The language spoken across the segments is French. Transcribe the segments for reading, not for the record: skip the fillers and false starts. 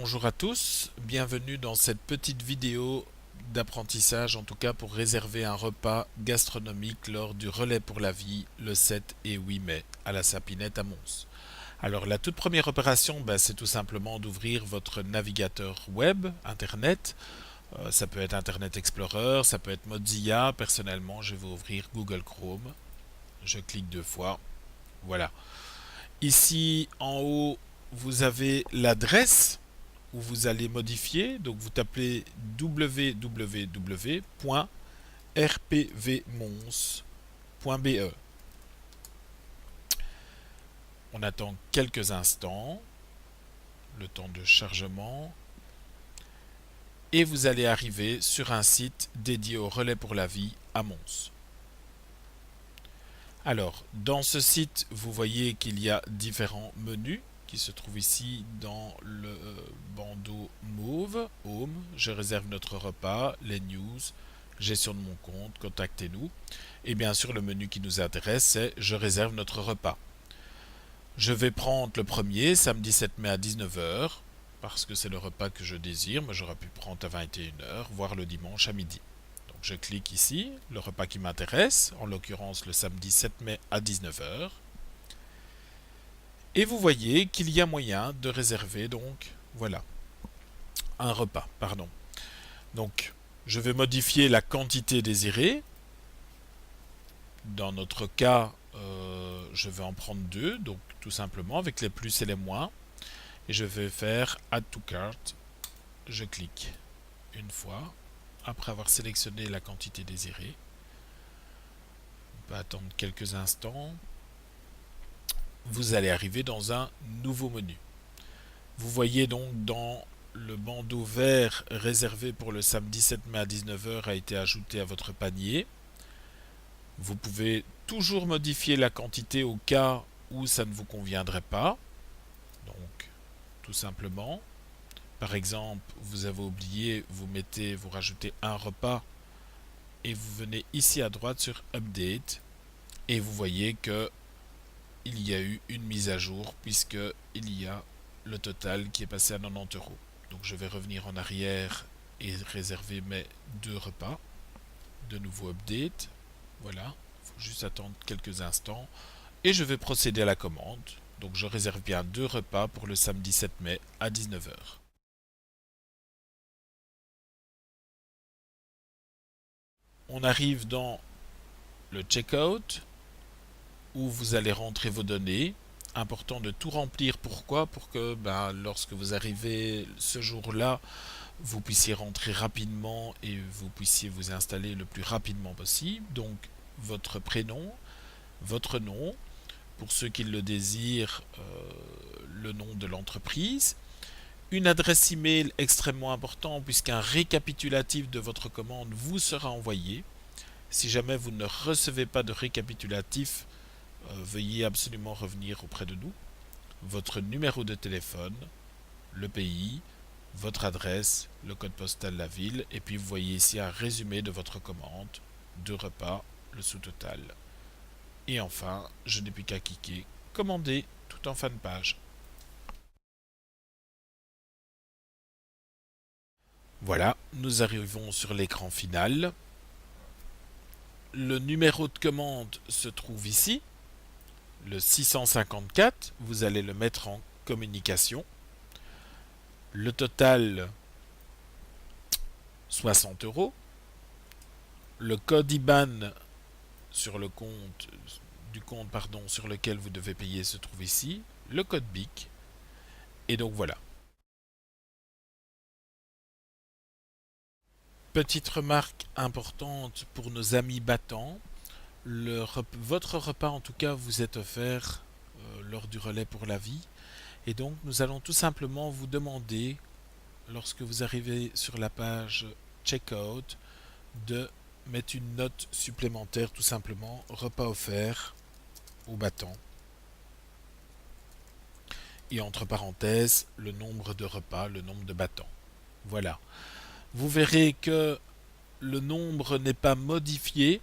Bonjour à tous, bienvenue dans cette petite vidéo d'apprentissage, en tout cas pour réserver un repas gastronomique lors du Relais pour la Vie le 7 et 8 mai à la Sapinette à Mons. Alors la toute première opération, c'est tout simplement d'ouvrir votre navigateur web, Internet. Ça peut être Internet Explorer, ça peut être Mozilla. Personnellement, je vais ouvrir Google Chrome. Je clique deux fois. Voilà. Ici en haut, vous avez l'adresse où vous allez modifier. Donc vous tapez www.rpvmons.be. On attend quelques instants, le temps de chargement, et vous allez arriver sur un site dédié au Relais pour la Vie à Mons. Alors, dans ce site, vous voyez qu'il y a différents menus qui se trouvent ici dans le bandeau mauve, Home, je réserve notre repas, les news, gestion de mon compte, contactez-nous. Et bien sûr, le menu qui nous intéresse, c'est je réserve notre repas. Je vais prendre le premier, samedi 7 mai à 19 h, parce que c'est le repas que je désire, mais j'aurais pu prendre à 21 h, voire le dimanche à midi. Donc je clique ici, le repas qui m'intéresse, en l'occurrence le samedi 7 mai à 19 h. Et vous voyez qu'il y a moyen de réserver donc, voilà, un repas, pardon. Donc, je vais modifier la quantité désirée. Dans notre cas, je vais en prendre deux, donc tout simplement avec les plus et les moins. Et je vais faire Add to Cart. Je clique une fois, après avoir sélectionné la quantité désirée. On peut attendre quelques instants. Vous allez arriver dans un nouveau menu. Vous voyez donc dans le bandeau vert réservé pour le samedi 7 mai à 19 h a été ajouté à votre panier. Vous pouvez toujours modifier la quantité au cas où ça ne vous conviendrait pas. Donc, tout simplement. Par exemple, vous avez oublié, vous rajoutez un repas et vous venez ici à droite sur Update et vous voyez que il y a eu une mise à jour puisque il y a le total qui est passé à 90 €. Donc je vais revenir en arrière et réserver mes deux repas. De nouveau update. Voilà. Il faut juste attendre quelques instants. Et je vais procéder à la commande. Donc je réserve bien deux repas pour le samedi 7 mai à 19 h. On arrive dans le checkout où vous allez rentrer vos données. Important de tout remplir. Pourquoi? Pour que lorsque vous arrivez ce jour-là, vous puissiez rentrer rapidement et vous puissiez vous installer le plus rapidement possible. Donc votre prénom, votre nom, pour ceux qui le désirent, le nom de l'entreprise, une adresse email extrêmement importante puisqu'un récapitulatif de votre commande vous sera envoyé. Si jamais vous ne recevez pas de récapitulatif, veuillez absolument revenir auprès de nous. Votre numéro de téléphone, le pays, votre adresse, le code postal de la ville, et puis vous voyez ici un résumé de votre commande, deux repas, le sous-total. Et enfin, je n'ai plus qu'à cliquer commander tout en fin de page. Voilà, nous arrivons sur l'écran final. Le numéro de commande se trouve ici, le 654, vous allez le mettre en communication. Le total, 60 €. Le code IBAN sur le compte sur lequel vous devez payer se trouve ici. Le code BIC. Et donc voilà. Petite remarque importante pour nos amis battants. Votre repas en tout cas vous est offert lors du relais pour la vie. Et donc nous allons tout simplement vous demander, lorsque vous arrivez sur la page Checkout, de mettre une note supplémentaire, tout simplement, repas offert aux battants. Et entre parenthèses, le nombre de repas, le nombre de battants. Voilà. Vous verrez que le nombre n'est pas modifié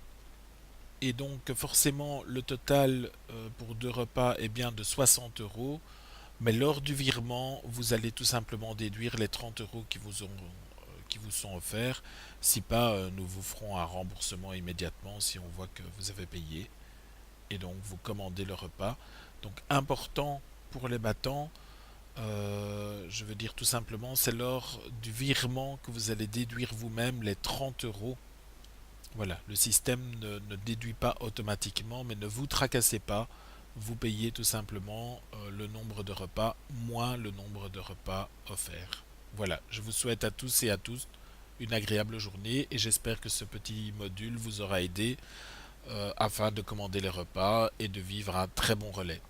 et donc forcément le total pour deux repas est bien de 60 €. Mais lors du virement, vous allez tout simplement déduire les 30 euros qui vous sont offerts. Si pas, nous vous ferons un remboursement immédiatement si on voit que vous avez payé. Et donc vous commandez le repas. Donc important pour les battants, je veux dire tout simplement, c'est lors du virement que vous allez déduire vous-même les 30 euros. Voilà, le système ne déduit pas automatiquement, mais ne vous tracassez pas. Vous payez tout simplement le nombre de repas moins le nombre de repas offerts. Voilà, je vous souhaite à tous et à tous une agréable journée et j'espère que ce petit module vous aura aidé afin de commander les repas et de vivre un très bon relais.